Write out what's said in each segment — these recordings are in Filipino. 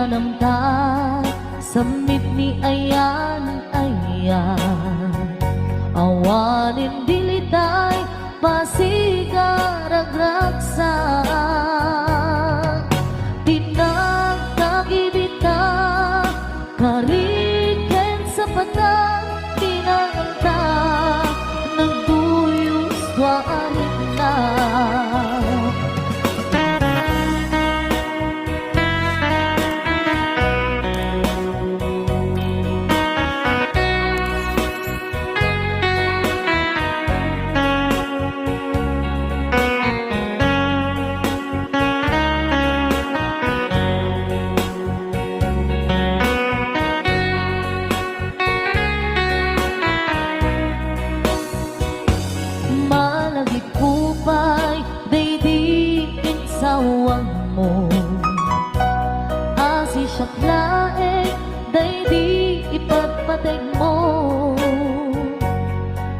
nanamta samit ni ayan awanin dilitay pasigaragraksa tinagtagibita kariken sa patang tinanganta nagduyos waarin na sawang mo asi siyaklae daydi ipagpateg mo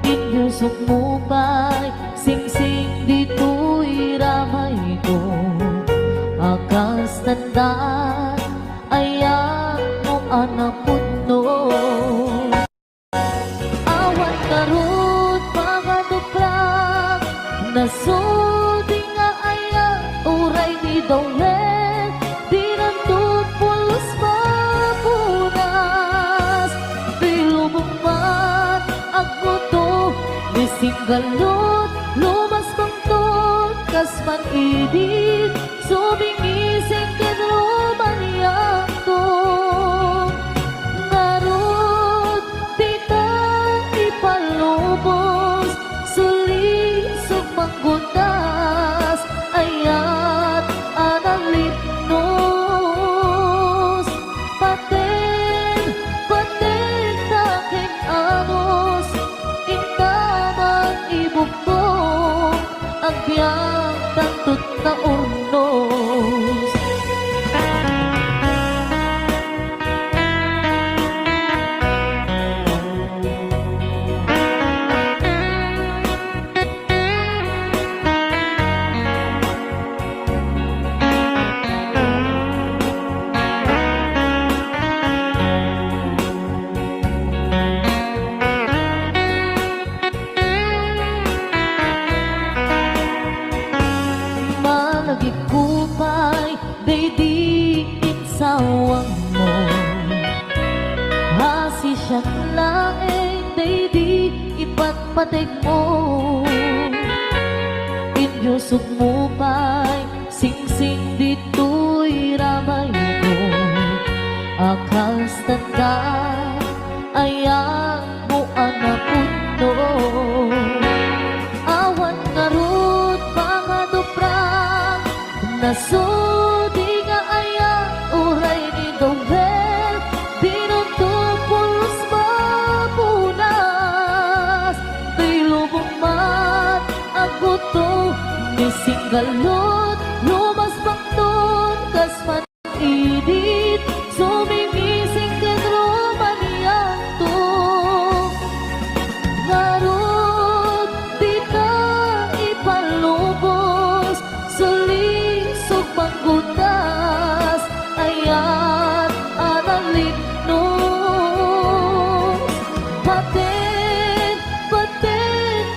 inyusok mo pa'y singsing dito'y ramay ko akas tandaan ayak mo anapod no awan karot mga duplang nasudi nga ayak uray ni dawlet di nandun pulos mapunas di lumumad ako to di singgalot lumas bangtot kasman idit sumingising kinruman iyak to ngarot tita ipalubos suli sumanggutas ayat analipnos paten taking anos intamang ibugtong ang biyang tantut na urnos nagikupay daydi insawang mo hasi siyang laeng daydi ipagpateg mo inyusok mo pa'y singsing dito'y ramay ko akas tandaan ayak mo anapod no awan ngarot mga duprang nasudi nga ayak uray ni dawlet di nandun pulos mapunas di lumumad ako to ni singgalot lumas bangton kasman idit sumingising kinruman iyak to ngarot di ka ipalubos suli sumanggutas ayat analipnos paten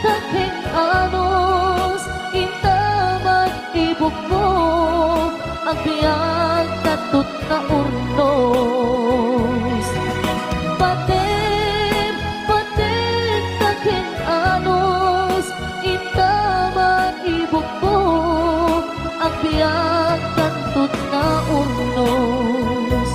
taking anos intamang ibugtong ang biyang tatut na urnos paten taking anos intamang ibugtong ang biyang tantut na urnos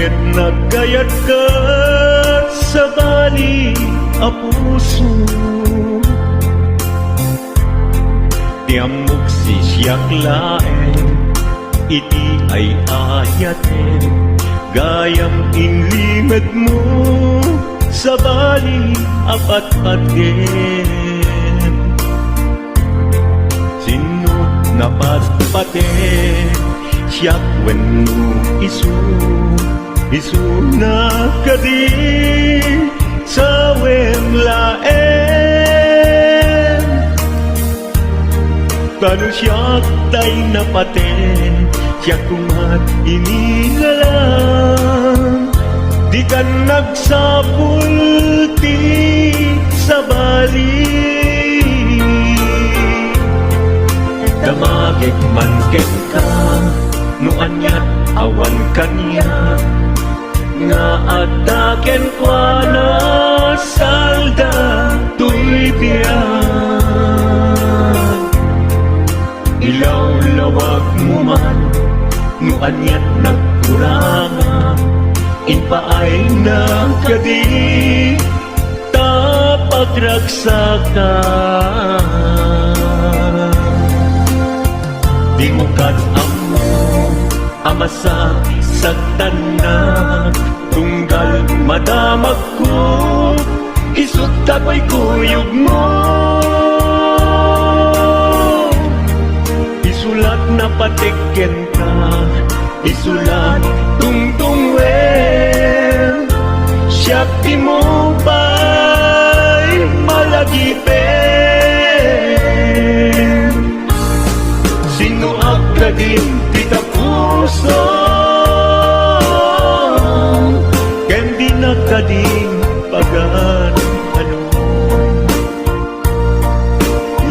ket nagkayat ka sa bali a puso. Tiamok si siyak laeng, iti ay ayaten, gayam inlimed mo sa bali apat-paten. Sinut na patpaten, siyak wenno isu na kadi sa wemlaen. Kanu siyak tay napaten, siyak kumat inilalang, di kan nagsapulti sa bali. Damagit man ket ka, no anyat awan kanya, nga ataken kwa na salda tuy biyan. Ilaw lawag mo man, no anyat nagkuranga, inpaay na kadi tapagragsakan. Di mo amo amasa sa tanan, tunggal madamag ko, isut tako'y kuyog mo. Isulat na patikken ka, isulat tungtungwen, siyak di mo ba'y malagipin. Sino agkadin kita puso, ken di nakading pagan ano.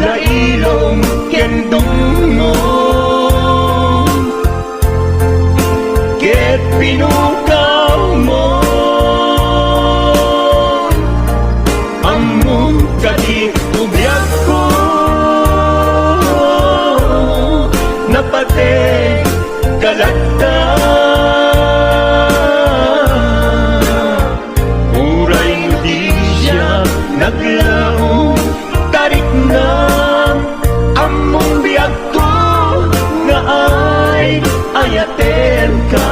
Lailong ken dungong, ket pinukaw mo, among kadi ubyak ko, napate kalagta. Uray mo di siya naglaong, tarik na among biyag ko, nga ay ayaten ka.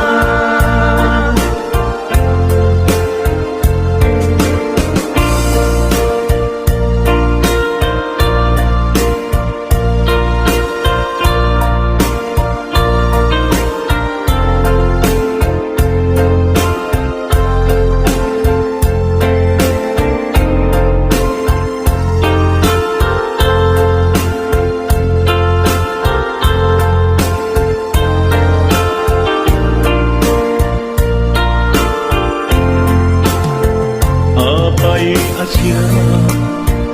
Asya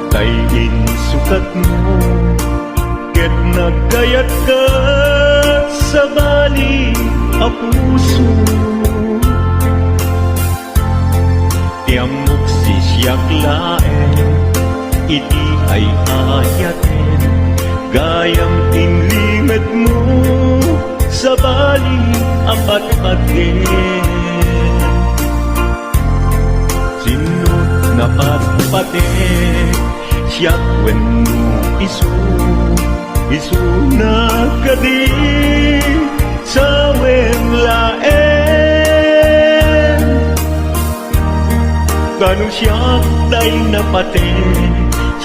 kay insukat mo, ket nagkayat ka sa bali a puso. Tiamok si siyak laeng, iti ay ayaten, gayam inlimed mo sa bali apat-paten. Napatpate siyak wenno isu na kadi sa wemlaen. Kanu siyak tay napate,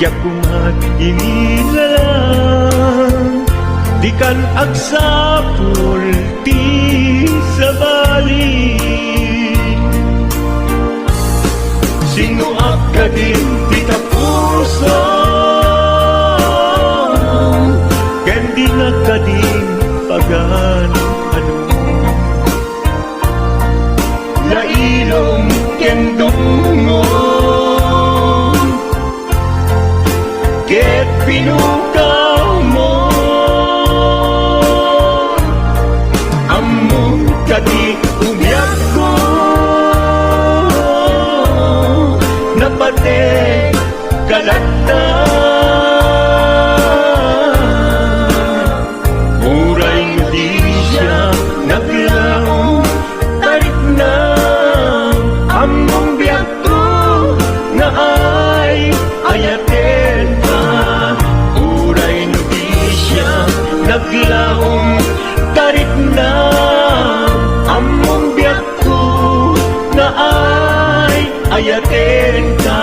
siyak kumat inilalang, di kan agsapul ti sa bali. Sino agkadin kita puso, ken di nakading pagan ano. Lailong ken dungong, ket pinukaw mo, among kadi ubyak ko, napate kalagta. Uray mo di siya naglaong, tarik na ayatin ka.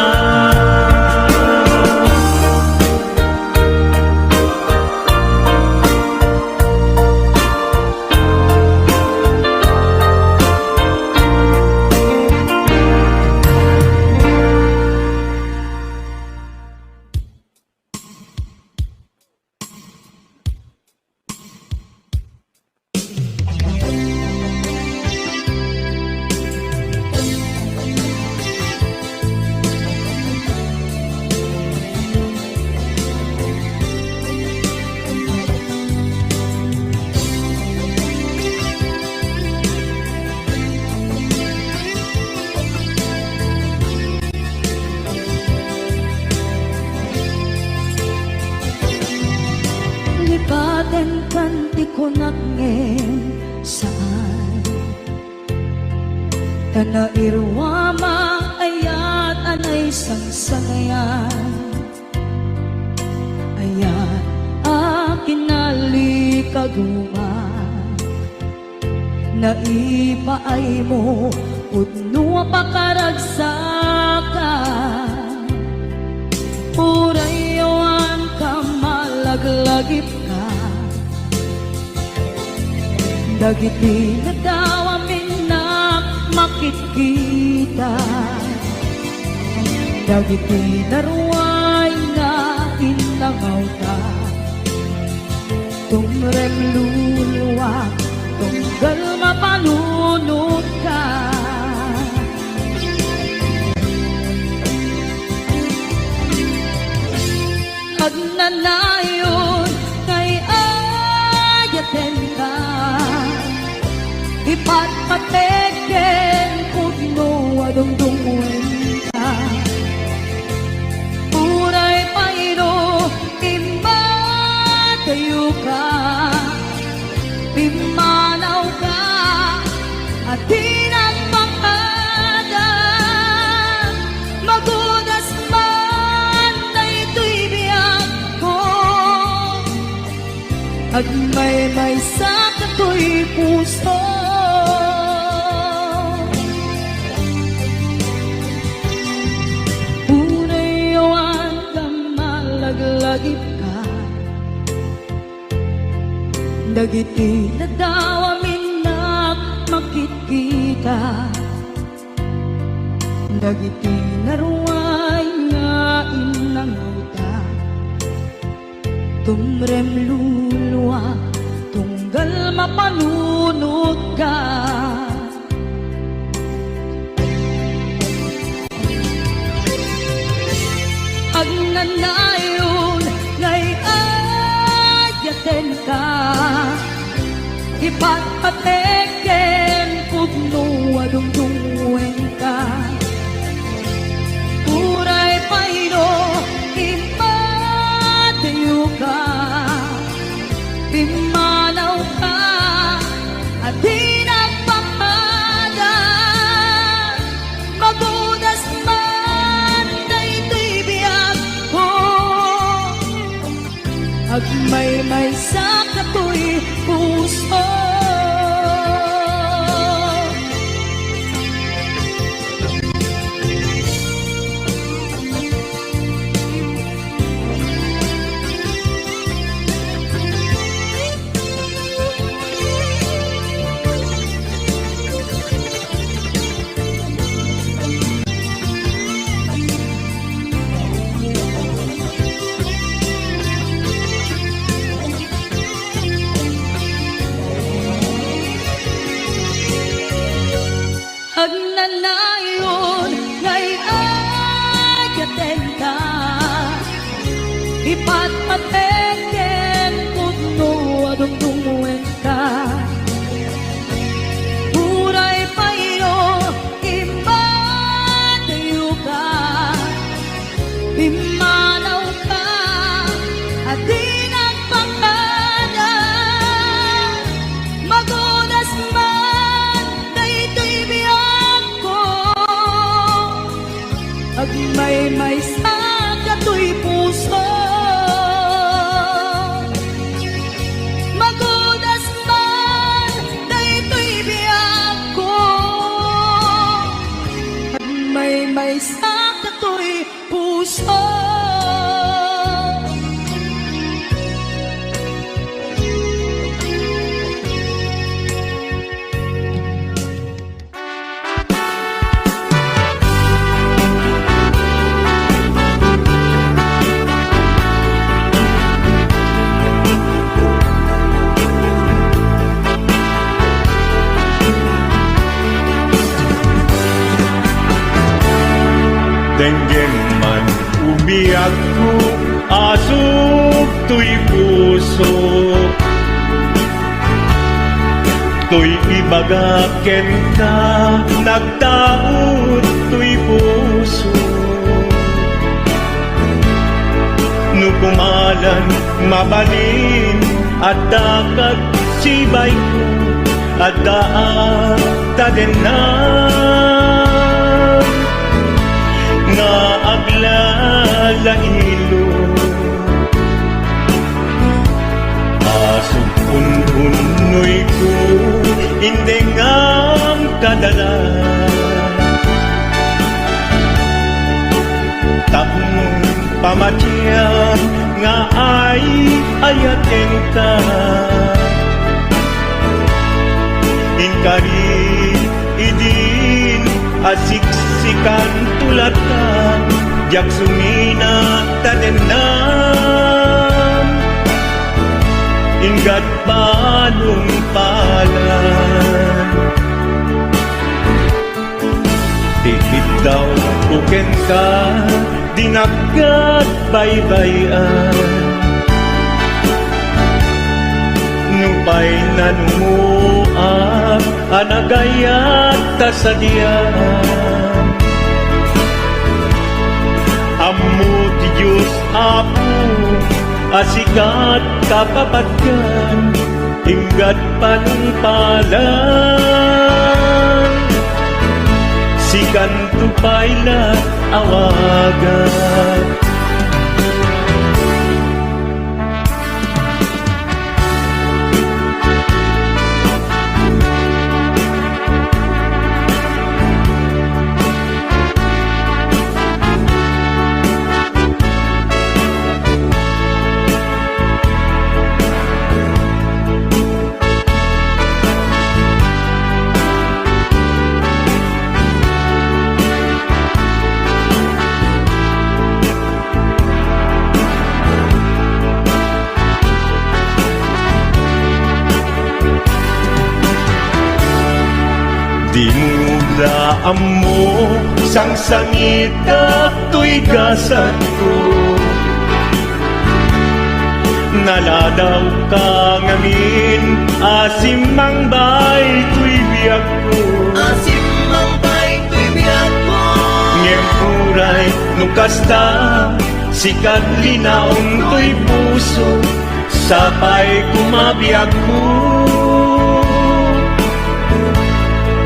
Lipaten kanti ko nagngin saan Tanairwama ayat anay sangsanayan Ayat akin nalikaguma Naipaay mo udno pakaragsakan Purayawan ka malaglagip ka Dagiti na daw amin na makikita Dagiti na ruway na inangaw ka Tumrem luluwa tunggal mapanunod ka Agnanayon kay ayaten ka Ipatpateken pudno adungdungwen ka Uray pairo imatayo ka Pimanaw ka at tinagpangada Magudas man na ito'y biyak ko At may sa kato'y puso Unayawan ka malaglagip ka Dagiti na daw amin na makikita Dagiti na ruway nga inangawta Tumrem luluwa tunggal mapanunod ka Agnanayon ngay ayaten ka Ipatpateken pudno adungdungwen ka Uray pairo imatayo ka Pimanaw ka at tinagpangada Magudas man na ito'y biyak ko At may sa kato'y puso Agnanayon ngay ayaten ka Ipatpateken pudno adungdungwen ka Uray pairo imatayo ka Pimanaw ka at tinagpangada Magunas man na ito'y biyak ko may sakit ko'y puso. Denggem man umiyak ko, asok to'y puso. To'y ibagaken ka, nagtaot to'y puso. Nukumalan, mabalin, at dakat sibay ko, at daan tadenan. Nga aglalaylo asog unhunoy ko hindi ngam kadala tapong pamatyan nga ay ayaten ka inkari idin asiksikan tulad ka jak sumina tadenan ingat palong palan tikit daw buken ka dinagat baybayan nupay nanumuak anagayat tasadyan Ammo ti Diyos Apo asikat kapapatkan inggat panungpalan sikan tupayla awagan Di mula mo sang sangit to'y gasat ko naladaw ka ngamin asimang bay to'y biyak ko asimang bay to'y biyak ko ngempuray nukasta sikat linaong to'y puso sapay kumabiyak ko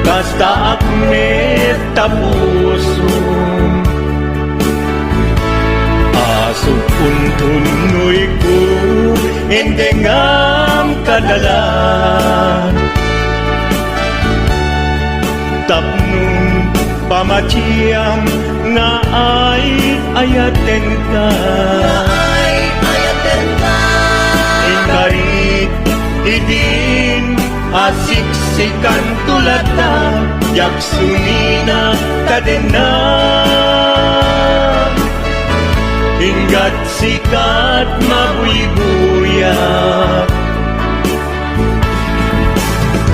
Kasta akmet tapuso Asok untunoy ko Endengam kadalan Tapnong pamatiyam Nga ay ayaten ka ay ayaten ka Ingarit idin asiksikan tulad na yaksumina kadena hinggat sikat mabuy-buyak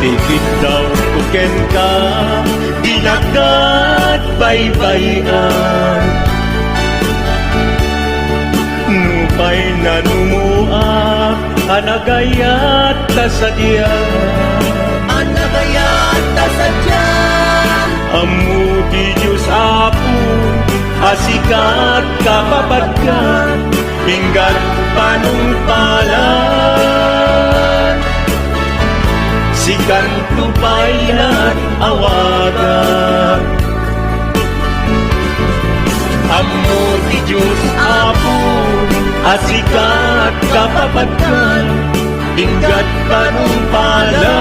tikit daw tuken ka dinagat baybayan nupay nanumuak anagayat tasadyan anagayat tasadyan Ammo ti Diyos Apo asikat kapapatkan hinggat panungpalan sikan tupayan awagan Ammo ti Diyos Apo asikat kapapatkan hinggat panumpalan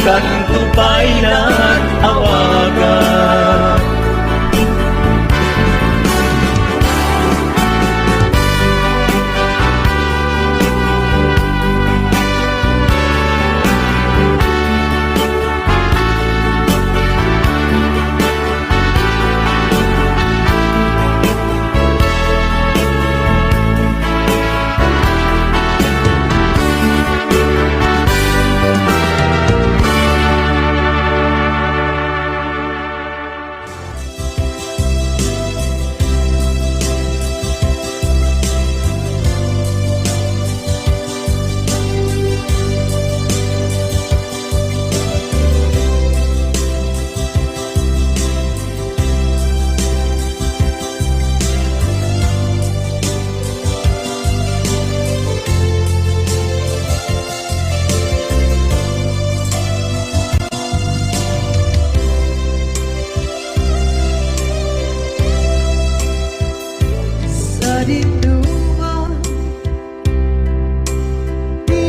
kanto pa'y nag-awagan. Sa dinungan, di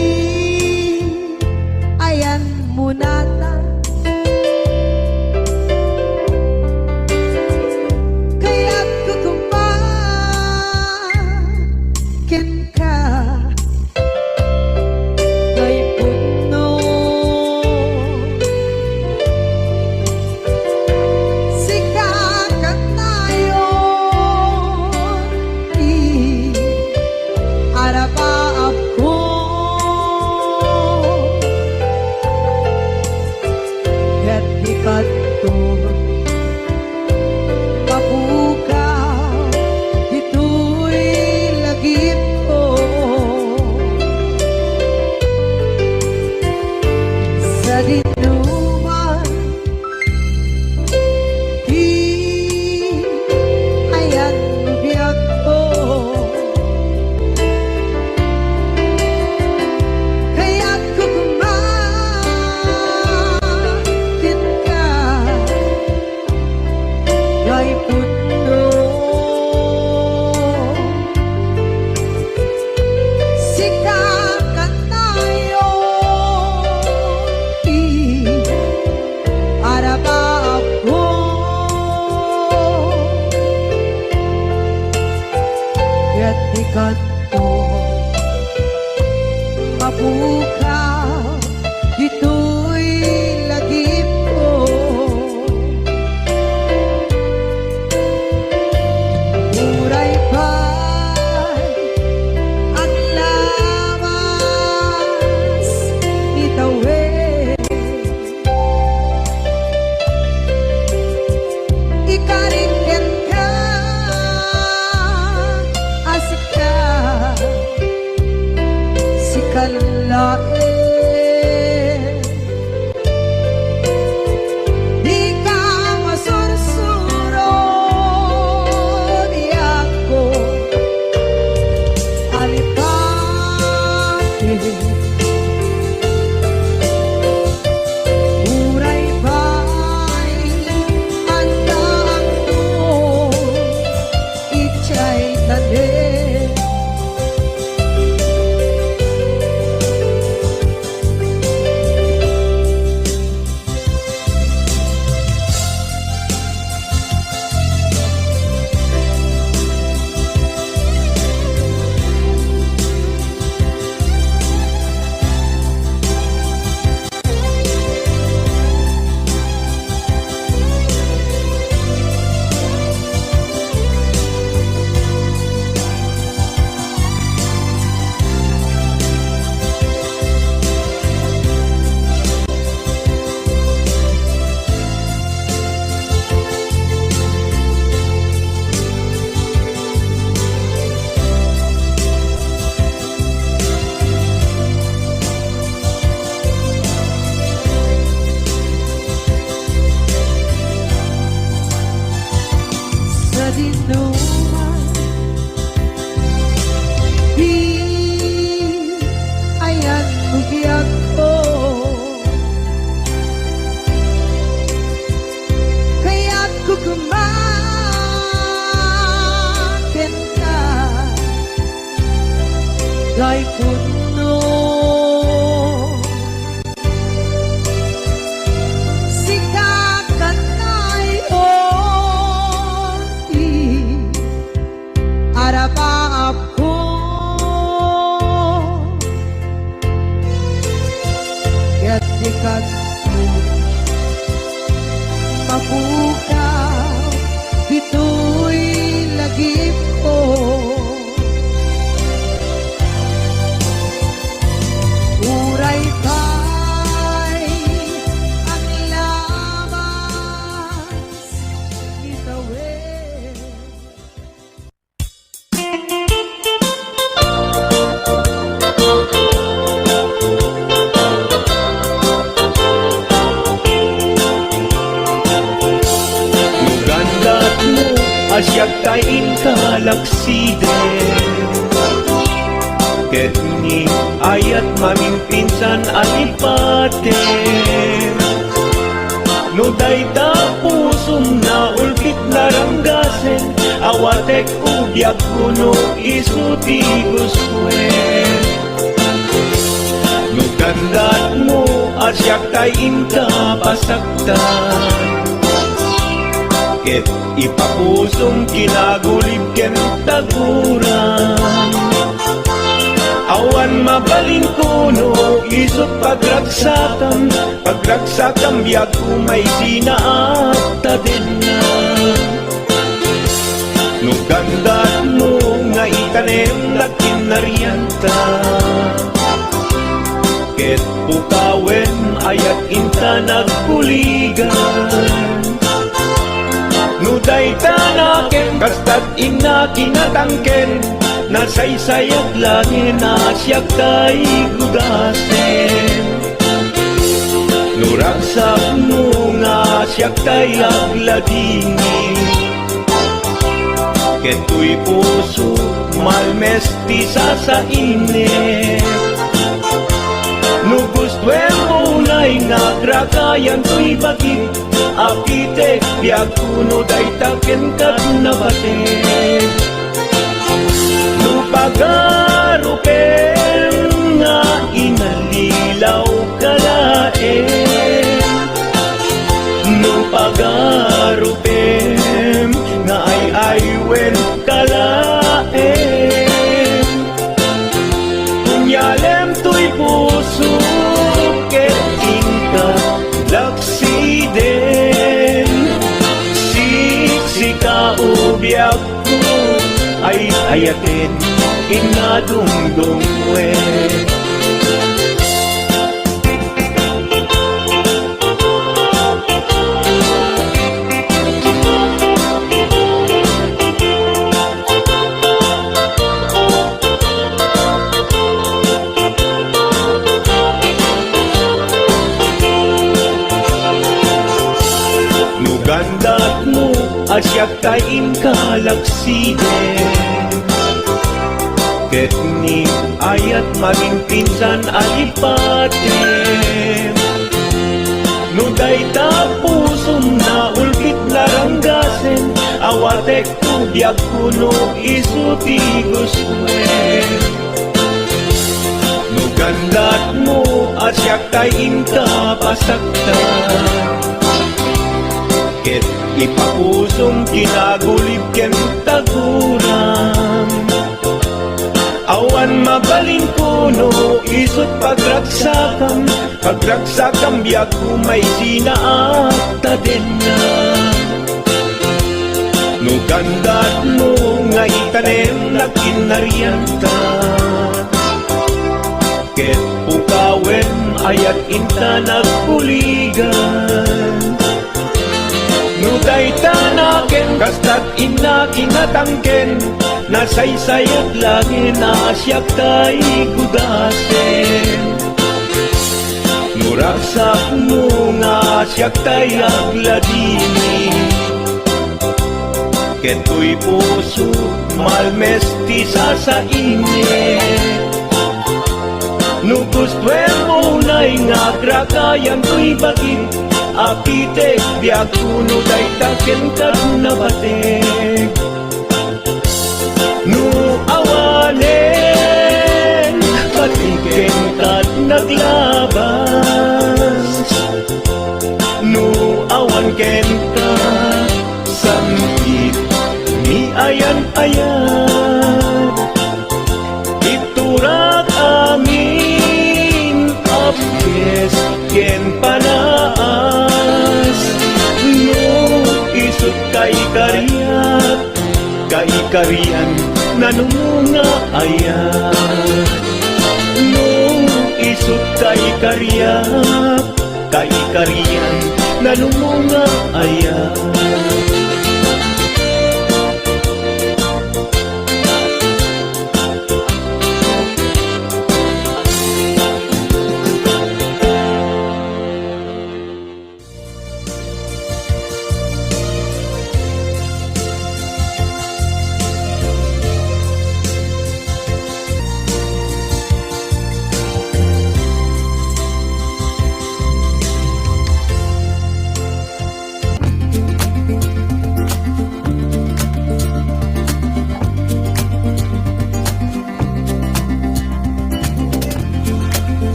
ayan muna ta. Kaya't kukumakin ka kay puno. Sikakan tayo araba ako ket ikanto mabukaw ito'y lagip ko sa dinuman di ayan biyak ko. Kaya't kukumakin ka kay puno. Sikakan tayo mapukaw, bito'y lagip ko. Uray kay ang labas itawid. Gandat mo asyak tain kalaksiden Ket ni ayat maming pinsan alipaten No dayta pusong na ulkit naranggasen Awatek ubyak kuno isuti guswen No gandat mo asyak tain kapasaktan Ket ipapusong kinagulib ken taguran Awan mabalin kuno isot pagragsakan Pagragsakam biag umay sinaat tadenna No gandat mo nga itanem lakin naryanta Ket pukawen ayat inta nagkuligan No dayta naken kastat ina kinatangken Nasaysayat langin asyak tay gudasen No ragsak mo nga asyak tay agladini Keto'y puso malmesti sa init No gustuem mo na'y nagragayan to'y baging Apitek biag kuno day taken kat nabatek No pagaruken nga inalilaw kalaen No pagaruken nga ay aywen kalaen Kunyalem to'y puso ket ingka laksiden Siksika ubyak ko ay ayatin inadungdungwen Gandat mo asyak tain kalaksiden Ket ni ayat maging pinsan alipaten No dayta pusong na ulkit laranggasen Awatek ubyak kuno isuti guswen No gandat mo asyak tain kapasaktan Ket ipapusong kinagulib ken taguran Awan mabalin kuno isot pagragsakam Pagragsakam biag umay sinaat tadenna No gandat mo nga itanem lakin naryanta Ket pukawen ayat inta nagkuligan No dayta naken kastat ina kinatangken Nasaysayat langin asyak tay gudasen No ragsak mo nga asyak tay agladini Keto'y puso malmesti sa init No gustuem mo na'y nagragayan to'y baging Apitek biag kuno day taken kat nabatek No awanen patiken kat naglabas No awan ken ka samkit ni ayan-ayan Iturak amin apkes ken panaas No kari-karian nanumunga ayan. Nung isut kay kariyan nanumunga ayan.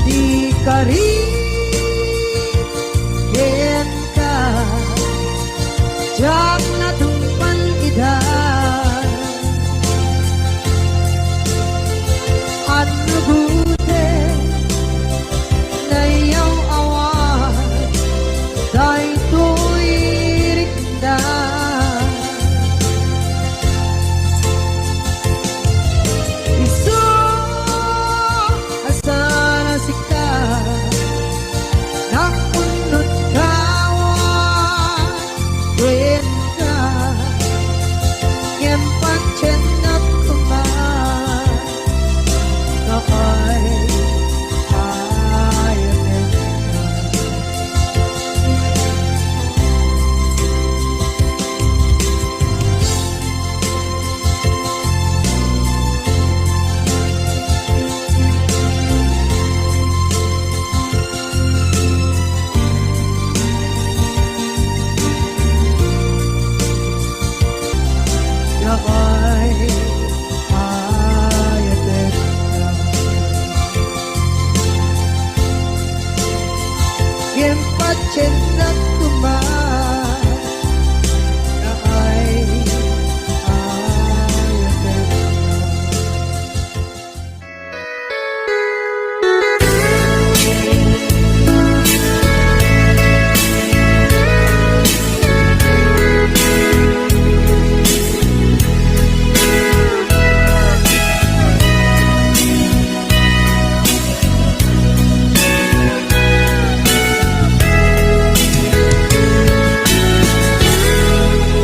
Di ka rin ka Diyak na tumpan idan Ano gute na iyong awan Dahil to'y rindan Isu asana sikat Nakunod kawan Rin ka Yang pagchenap kuman Nakay ayanin Nakay ayanin Yang pagchenap kuman Nakay ayanin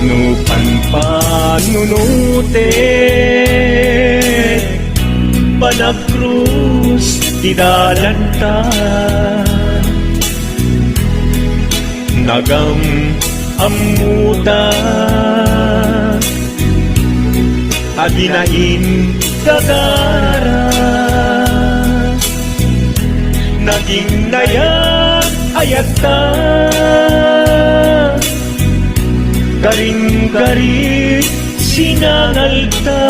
Nupan panunute Panagkrus tidalanta Nagam amuta Aginain gagara Naging nayang ayata Karing-karing sinangalta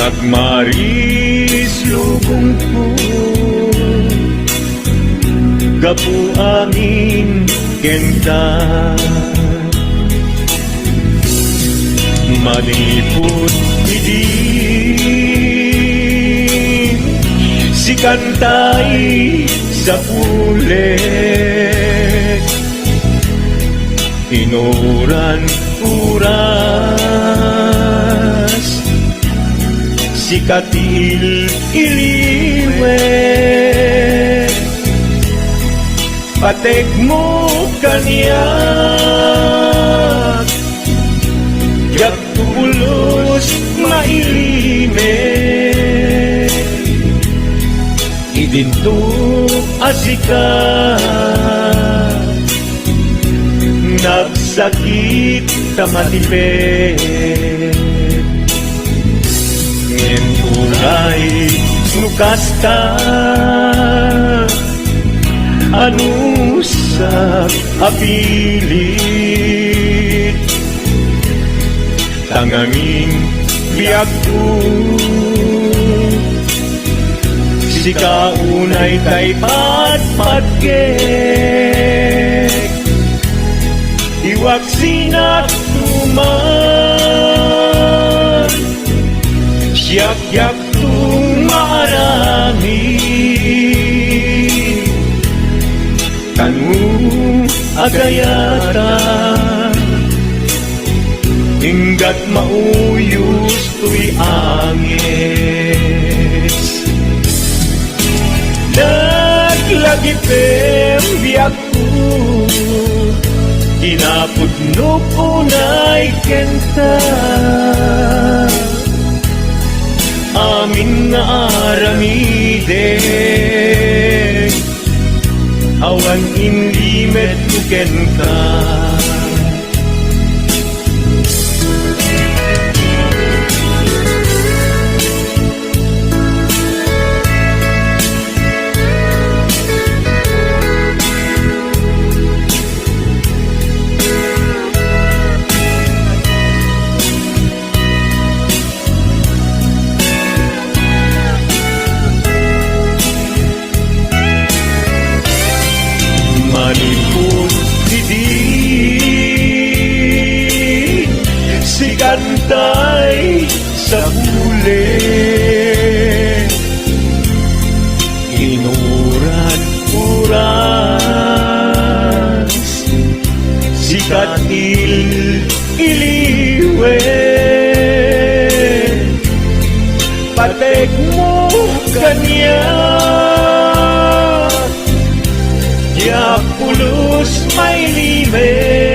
nagmaris lubong ko gapu amin kenta maniput idin si kantay sa pulet inuran uras si katil iliwet patek mo kanyak yak tulos mailimet idinto asikat nagsakit tamatipet ngentulay nukasta anusak apilit tanganging biyak ko si kaunay kay patpatgek iwak sinak tuman siyak-yak tung marami kanu agayata hinggat mauyos tuy angis naglagipem biyak ko kinapudnok unay kenta amin nga aramidek awan inlimet tuken ka manipun didi si kantay sa huli inuran uras si katil iliwe patek mo kanya ya pulos may limet